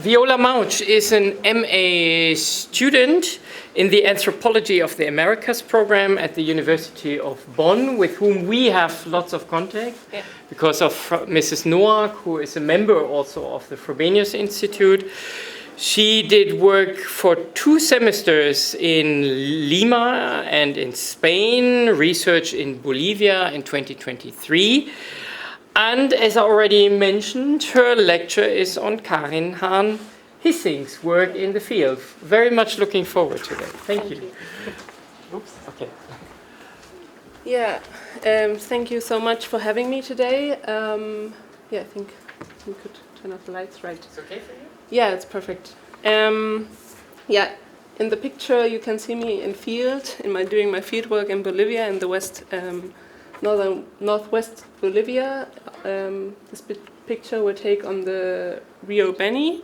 Viola Mautsch is an MA student in the Anthropology of the Americas program at the University of Bonn, with whom we have lots of contact because of Mrs. Noack, who is a member also of the Frobenius Institute. She did work for 2 semesters in Lima and in Spain, research in Bolivia in 2023. And as I already mentioned, her lecture is on Karin Hahn-Hissink's work in the field. Very much looking forward to that. Thank you. Oops, okay. Yeah, thank you so much for having me today. I think we could turn off the lights, right? It's okay for you? Yeah, it's perfect. In the picture you can see me in field, doing my field work in Bolivia, in the northwest Bolivia. This picture we take on the Rio Beni.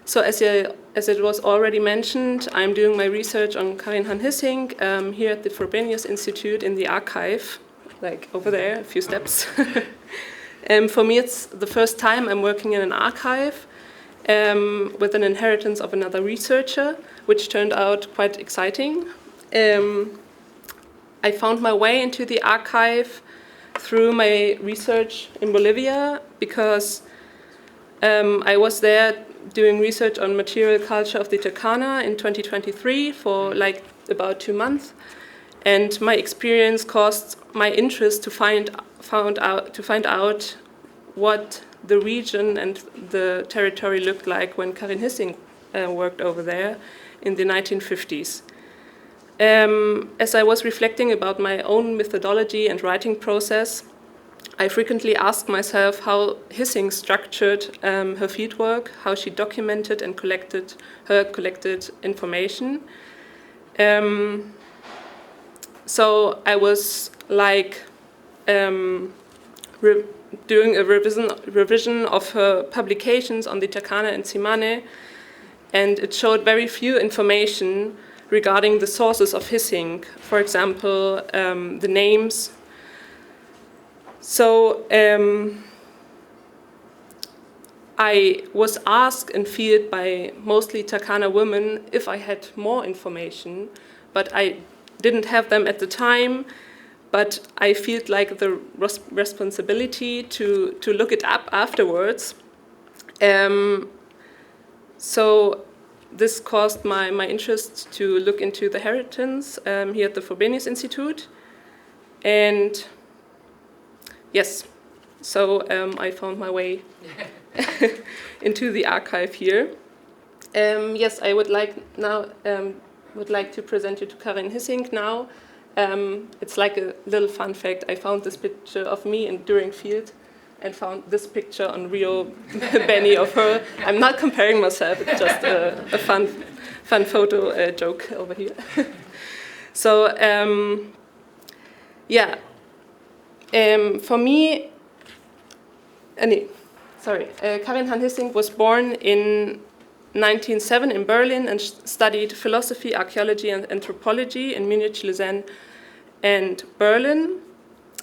So as it was already mentioned, I'm doing my research on Karin Hahn-Hissink here at the Frobenius Institute in the archive, like over there, a few steps. For me, it's the first time I'm working in an archive with an inheritance of another researcher, which turned out quite exciting. I found my way into the archive through my research in Bolivia because I was there doing research on material culture of the Takana in 2023 for like about 2 months, and my experience caused my interest to find out what the region and the territory looked like when Karin Hissink worked over there in the 1950s. As I was reflecting about my own methodology and writing process, I frequently asked myself how Hissink structured her fieldwork, how she documented and collected information. So I was like doing a revision of her publications on the Takana and Tsimane, and it showed very few information regarding the sources of Hissink, for example, the names. So I was asked in field by mostly Takana women if I had more information, but I didn't have them at the time. But I felt like the responsibility to look it up afterwards. So this caused my interest to look into the inheritance here at the Frobenius Institute. And yes, so I found my way into the archive here. Yes, I would like to present you to Karin Hissink now. It's like a little fun fact. I found this picture of me during field and found this picture on Rio Beni of her. I'm not comparing myself, it's just a fun photo joke over here. So, for me, Karin Hahn-Hissink was born in 1907 in Berlin and studied philosophy, archaeology, and anthropology in Munich, Lausanne, and Berlin,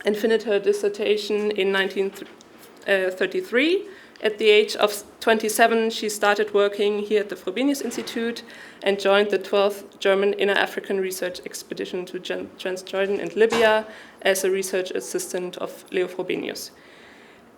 and finished her dissertation in 1933. At the age of 27, she started working here at the Frobenius Institute and joined the 12th German Inner African Research Expedition to Transjordan and Libya as a research assistant of Leo Frobenius.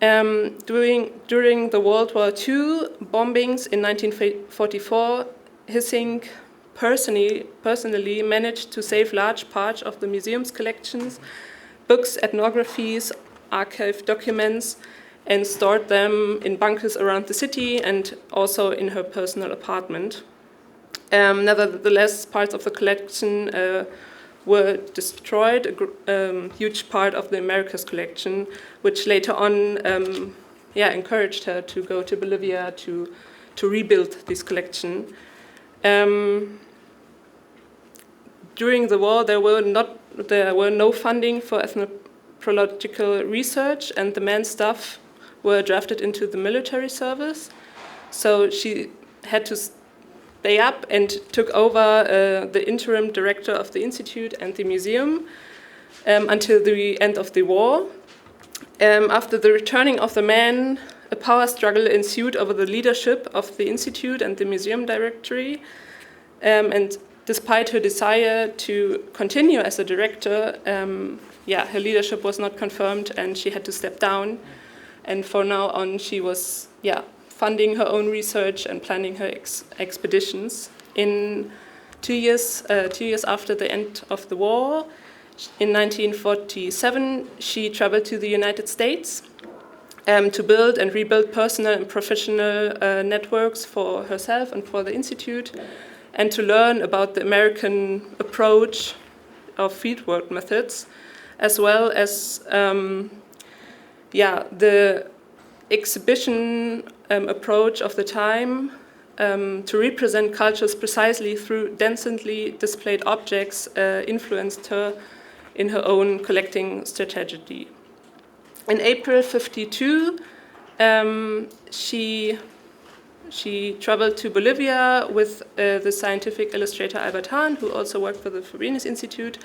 During the World War II bombings in 1944, Hissink personally managed to save large parts of the museum's collections, books, ethnographies, archive documents, and stored them in bunkers around the city and also in her personal apartment. Nevertheless, parts of the collection were destroyed, a huge part of the Americas collection, which later on encouraged her to go to Bolivia to rebuild this collection. During the war, there were no funding for ethnological research, and the men's staff were drafted into the military service. So she had to stay up and took over the interim director of the institute and the museum until the end of the war. After the returning of the men, a power struggle ensued over the leadership of the institute and the museum directory. And despite her desire to continue as a director, her leadership was not confirmed and she had to step down. And from now on, she was funding her own research and planning her expeditions. In 2 years after the end of the war, in 1947, she traveled to the United States to build and rebuild personal and professional networks for herself and for the Institute, and to learn about the American approach of fieldwork methods, as well as the exhibition approach of the time to represent cultures precisely through densely displayed objects influenced her in her own collecting strategy. In April 1952, she traveled to Bolivia with the scientific illustrator Albert Hahn, who also worked for the Frobenius Institute,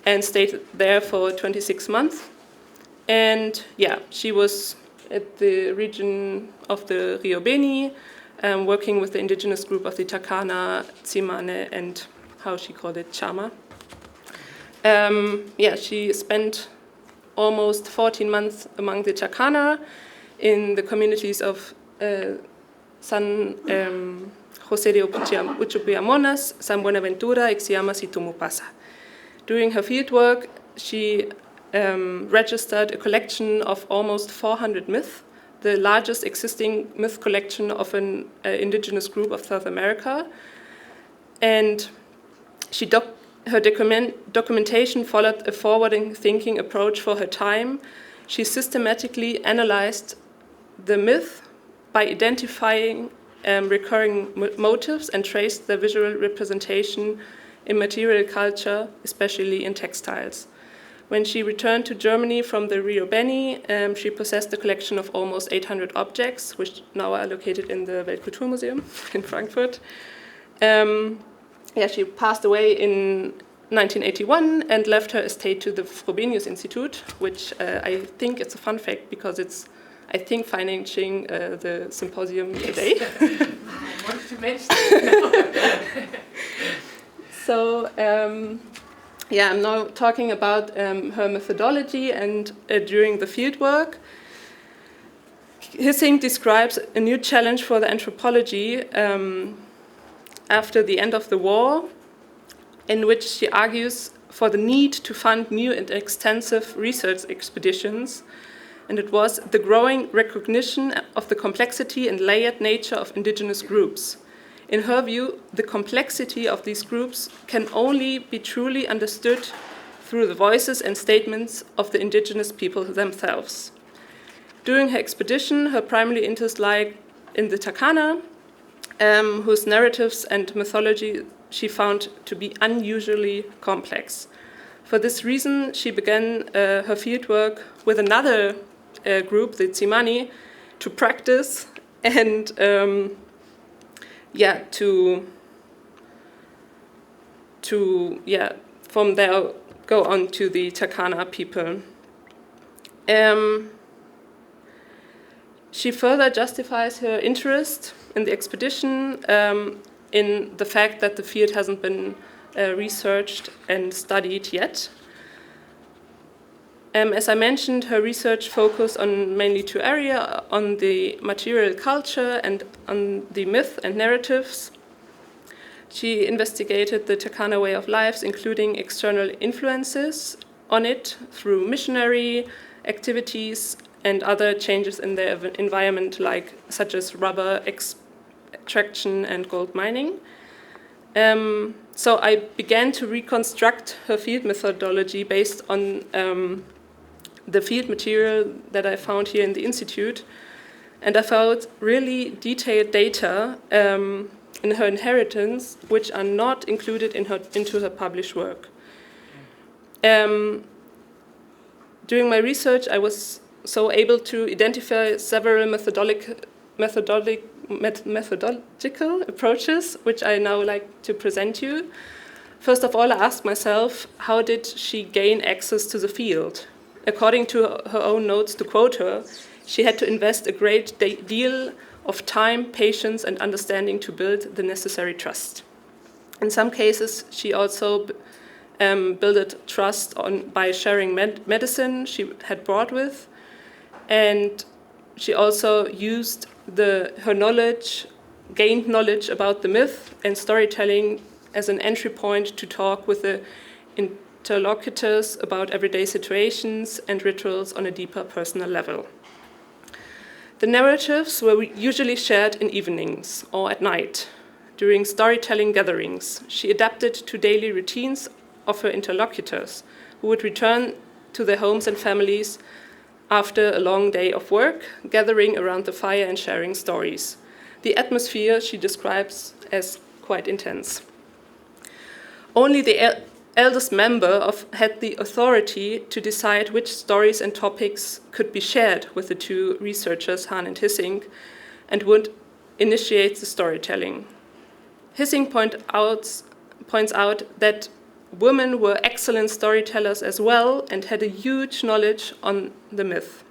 and stayed there for 26 months. And she was at the region of the Rio Beni, working with the indigenous group of the Takana, Tsimane, and how she called it, Chama. She spent almost 14 months among the Takana in the communities of San José de Uchupiamonas, San Buenaventura, Ixiamas, y Tumupasa. During her fieldwork, she registered a collection of almost 400 myths, the largest existing myth collection of an indigenous group of South America. And her documentation followed a forward-thinking approach for her time. She systematically analyzed the myth by identifying recurring motifs and traced their visual representation in material culture, especially in textiles. When she returned to Germany from the Rio Beni, she possessed a collection of almost 800 objects, which now are located in the Weltkulturmuseum in Frankfurt. She passed away in 1981 and left her estate to the Frobenius-Institut, which I think it's a fun fact because it's, I think, financing the symposium today. I wanted to mention that. So, I'm now talking about her methodology and during the fieldwork. Hissink describes a new challenge for the anthropology after the end of the war, in which she argues for the need to fund new and extensive research expeditions, and it was the growing recognition of the complexity and layered nature of indigenous groups. In her view, the complexity of these groups can only be truly understood through the voices and statements of the indigenous people themselves. During her expedition, her primary interest lay in the Takana, whose narratives and mythology she found to be unusually complex. For this reason, she began her fieldwork with another group, the Tsimane, to practice and from there go on to the Takana people. She further justifies her interest in the expedition in the fact that the field hasn't been researched and studied yet. As I mentioned, her research focused on mainly two areas, on the material culture and on the myth and narratives. She investigated the Takana way of life, including external influences on it through missionary activities and other changes in their environment, such as rubber extraction and gold mining. So I began to reconstruct her field methodology based on the field material that I found here in the Institute, and I found really detailed data in her inheritance, which are not included into her published work. During my research, I was so able to identify several methodological approaches, which I now like to present you. First of all, I asked myself, how did she gain access to the field? According to her own notes, to quote her, she had to invest a great deal of time, patience, and understanding to build the necessary trust. In some cases, she also built trust by sharing medicine she had brought with, and she also used her knowledge, gained knowledge about the myth and storytelling as an entry point to talk with the interlocutors about everyday situations and rituals on a deeper personal level. The narratives were usually shared in evenings or at night during storytelling gatherings. She adapted to daily routines of her interlocutors, who would return to their homes and families after a long day of work, gathering around the fire and sharing stories. The atmosphere she describes as quite intense. Only the eldest member had the authority to decide which stories and topics could be shared with the two researchers, Hahn and Hissink, and would initiate the storytelling. Hissink points out that women were excellent storytellers as well and had a huge knowledge on the myth.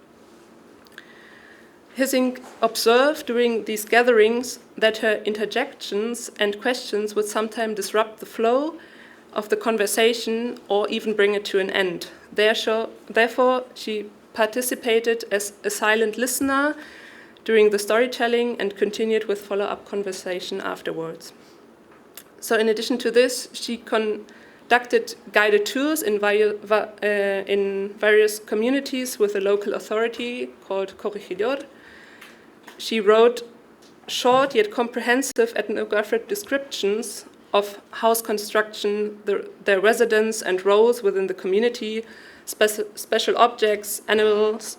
Hissink observed during these gatherings that her interjections and questions would sometimes disrupt the flow of the conversation or even bring it to an end. Therefore, she participated as a silent listener during the storytelling and continued with follow-up conversation afterwards. So in addition to this, she conducted guided tours in various communities with a local authority called corregidor. She wrote short yet comprehensive ethnographic descriptions of house construction, their residents and roles within the community, special objects, animals,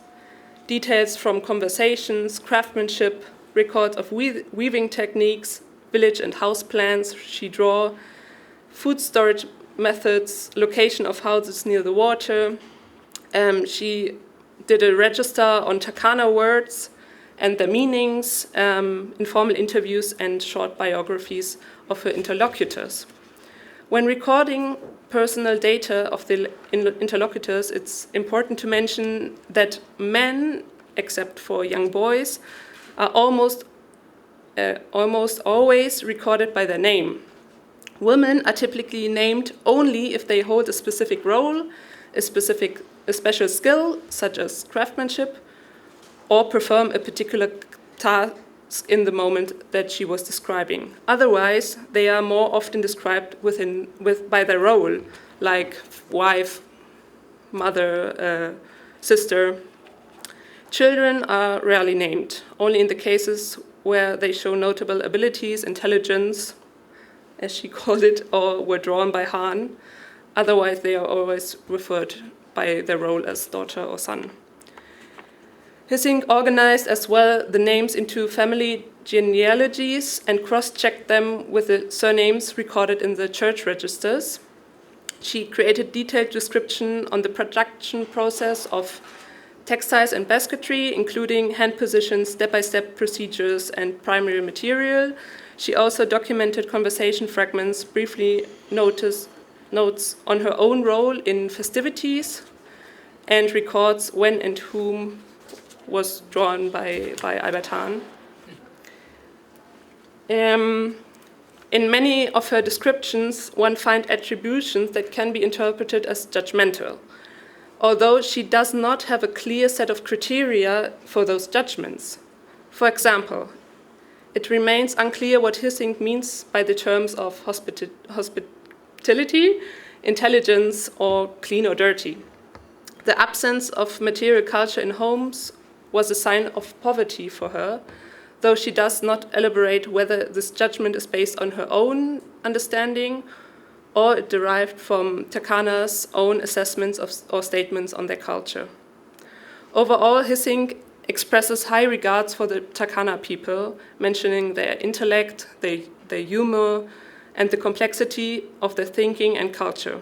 details from conversations, craftsmanship, records of weaving techniques, village and house plans she drew, food storage methods, location of houses near the water. She did a register on Takana words and their meanings, informal interviews and short biographies of her interlocutors. When recording personal data of the interlocutors, it's important to mention that men, except for young boys, are almost always recorded by their name. Women are typically named only if they hold a specific role, a special skill, such as craftsmanship, or perform a particular task in the moment that she was describing. Otherwise, they are more often described by their role, like wife, mother, sister. Children are rarely named, only in the cases where they show notable abilities, intelligence, as she called it, or were drawn by Hahn. Otherwise, they are always referred by their role as daughter or son. Hissink organized as well the names into family genealogies and cross-checked them with the surnames recorded in the church registers. She created detailed description on the production process of textiles and basketry, including hand positions, step-by-step procedures, and primary material. She also documented conversation fragments, briefly notes on her own role in festivities, and records when and whom was drawn by Albert Hahn. In many of her descriptions, one finds attributions that can be interpreted as judgmental, although she does not have a clear set of criteria for those judgments. For example, it remains unclear what Hissink means by the terms of hospitality, intelligence, or clean or dirty. The absence of material culture in homes was a sign of poverty for her, though she does not elaborate whether this judgment is based on her own understanding or it derived from Takana's own assessments or statements on their culture. Overall, Hissink expresses high regards for the Takana people, mentioning their intellect, their humor, and the complexity of their thinking and culture.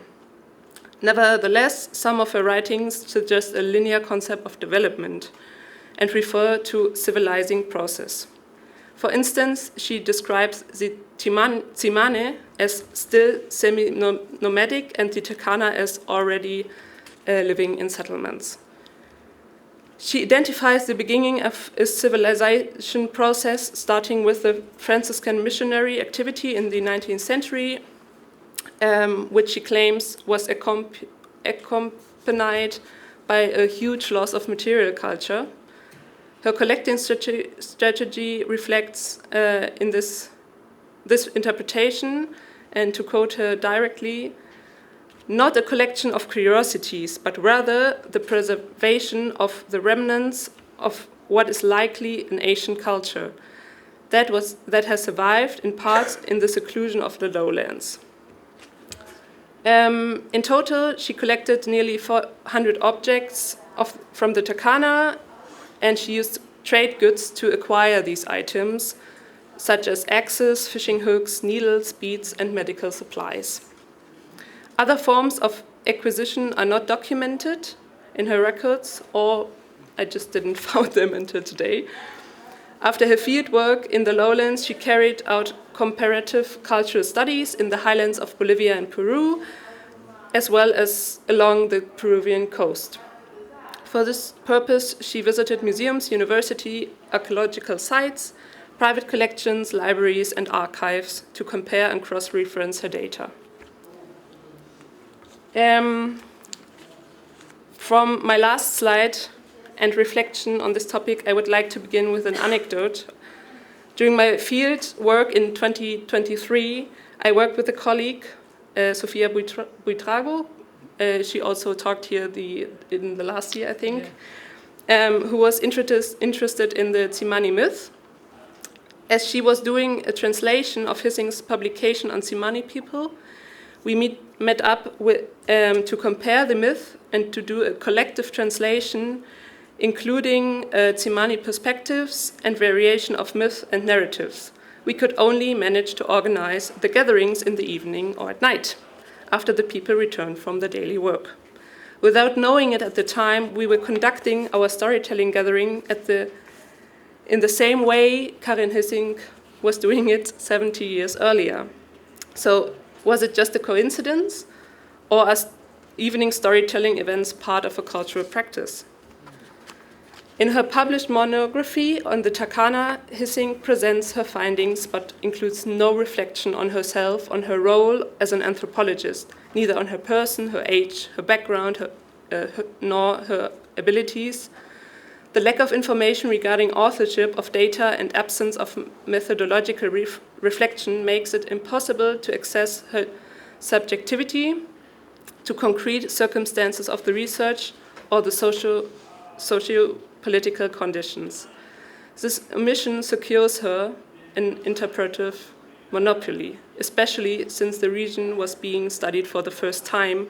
Nevertheless, some of her writings suggest a linear concept of development and refer to civilizing process. For instance, she describes the Tsimane as still semi-nomadic and the Takana as already living in settlements. She identifies the beginning of a civilization process starting with the Franciscan missionary activity in the 19th century, which she claims was accompanied by a huge loss of material culture. Her collecting strategy reflects in this interpretation, and to quote her directly, not a collection of curiosities, but rather the preservation of the remnants of what is likely an ancient culture that has survived in parts in the seclusion of the lowlands. In total, she collected nearly 400 objects from the Takana, and she used trade goods to acquire these items, such as axes, fishing hooks, needles, beads, and medical supplies. Other forms of acquisition are not documented in her records, or I just didn't find them until today. After her field work in the lowlands, she carried out comparative cultural studies in the highlands of Bolivia and Peru, as well as along the Peruvian coast. For this purpose, she visited museums, university, archaeological sites, private collections, libraries, and archives to compare and cross-reference her data. From my last slide and reflection on this topic, I would like to begin with an anecdote. During my field work in 2023, I worked with a colleague, Sofia Buitrago. She also talked here in the last year, I think, who was interested in the Tsimane myth. As she was doing a translation of Hissink's publication on Tsimane people, we met up to compare the myth and to do a collective translation, including Tsimane perspectives and variation of myth and narratives. We could only manage to organize the gatherings in the evening or at night, after the people returned from their daily work. Without knowing it at the time, we were conducting our storytelling gathering in the same way Karin Hahn-Hissink was doing it 70 years earlier. So was it just a coincidence, or are evening storytelling events part of a cultural practice? In her published monography on the Takana, Hissink presents her findings but includes no reflection on herself, on her role as an anthropologist, neither on her person, her age, her background, nor her abilities. The lack of information regarding authorship of data and absence of methodological reflection makes it impossible to access her subjectivity to concrete circumstances of the research or the socio-political conditions. This omission secures her an interpretive monopoly, especially since the region was being studied for the first time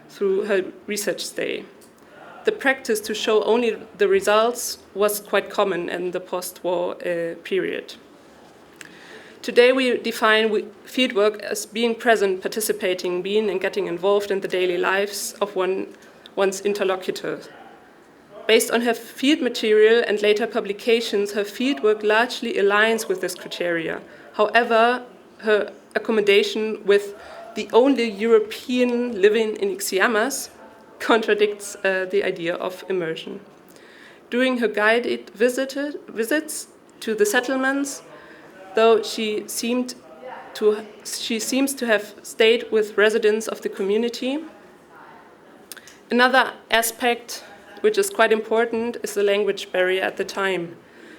through her research stay. The practice to show only the results was quite common in the post-war period. Today we define fieldwork as being present, participating, being and getting involved in the daily lives of one's interlocutors. Based on her field material and later publications, her fieldwork largely aligns with this criteria. However, her accommodation with the only European living in Ixiamas contradicts the idea of immersion. During her guided visits to the settlements, though she seems to have stayed with residents of the community. Another aspect which is quite important is the language barrier at the time.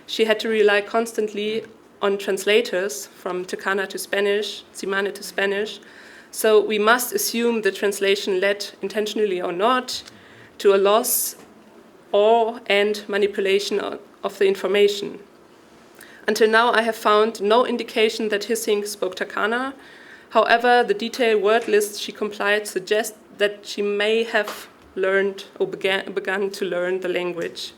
She had to rely constantly on translators from Takana to Spanish, Tsimane to Spanish, so we must assume the translation led, intentionally or not, to a loss and manipulation of the information. Until now, I have found no indication that Hissink spoke Takana. However, the detailed word list she complied suggests that she may have learned or begun to learn the language.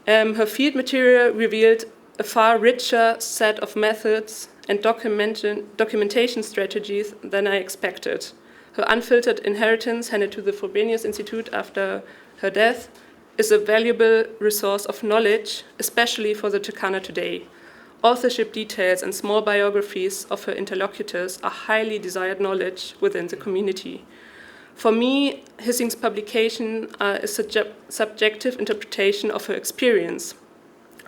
Her field material revealed a far richer set of methods and documentation strategies than I expected. Her unfiltered inheritance handed to the Frobenius Institute after her death is a valuable resource of knowledge, especially for the Takana today. Authorship details and small biographies of her interlocutors are highly desired knowledge within the community. For me, Hissink's publication is a subjective interpretation of her experience.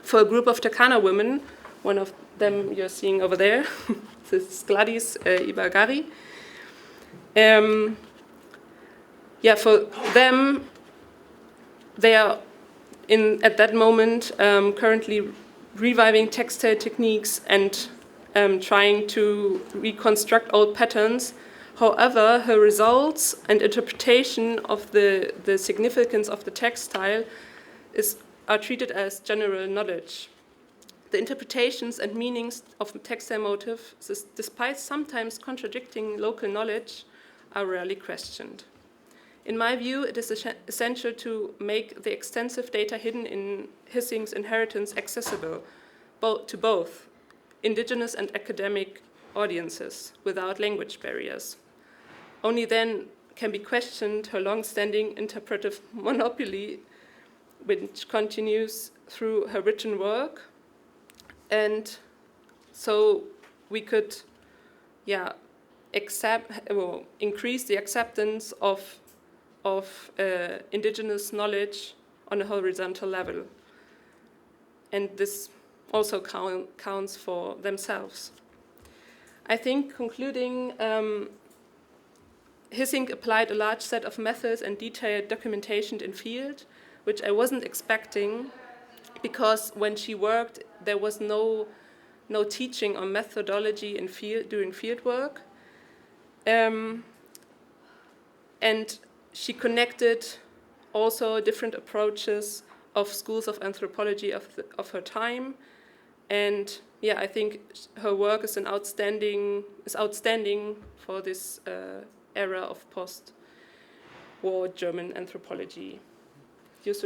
For a group of Takana women, one of them you're seeing over there, this is Gladys Ibagari. For them, they are at that moment currently reviving textile techniques and trying to reconstruct old patterns. However, her results and interpretation of the significance of the textile are treated as general knowledge. The interpretations and meanings of the textile motif, despite sometimes contradicting local knowledge, are rarely questioned. In my view, it is essential to make the extensive data hidden in Hissink's inheritance accessible to both indigenous and academic audiences without language barriers. Only then can be questioned her long-standing interpretive monopoly, which continues through her written work. And so we could increase the acceptance of indigenous knowledge on a horizontal level. And this also counts for themselves. I think, concluding, Hissink applied a large set of methods and detailed documentation in field, which I wasn't expecting, because when she worked, there was no teaching on methodology in during field work. And she connected also different approaches of schools of anthropology of her time. And I think her work is outstanding for this era of post-war German anthropology. Just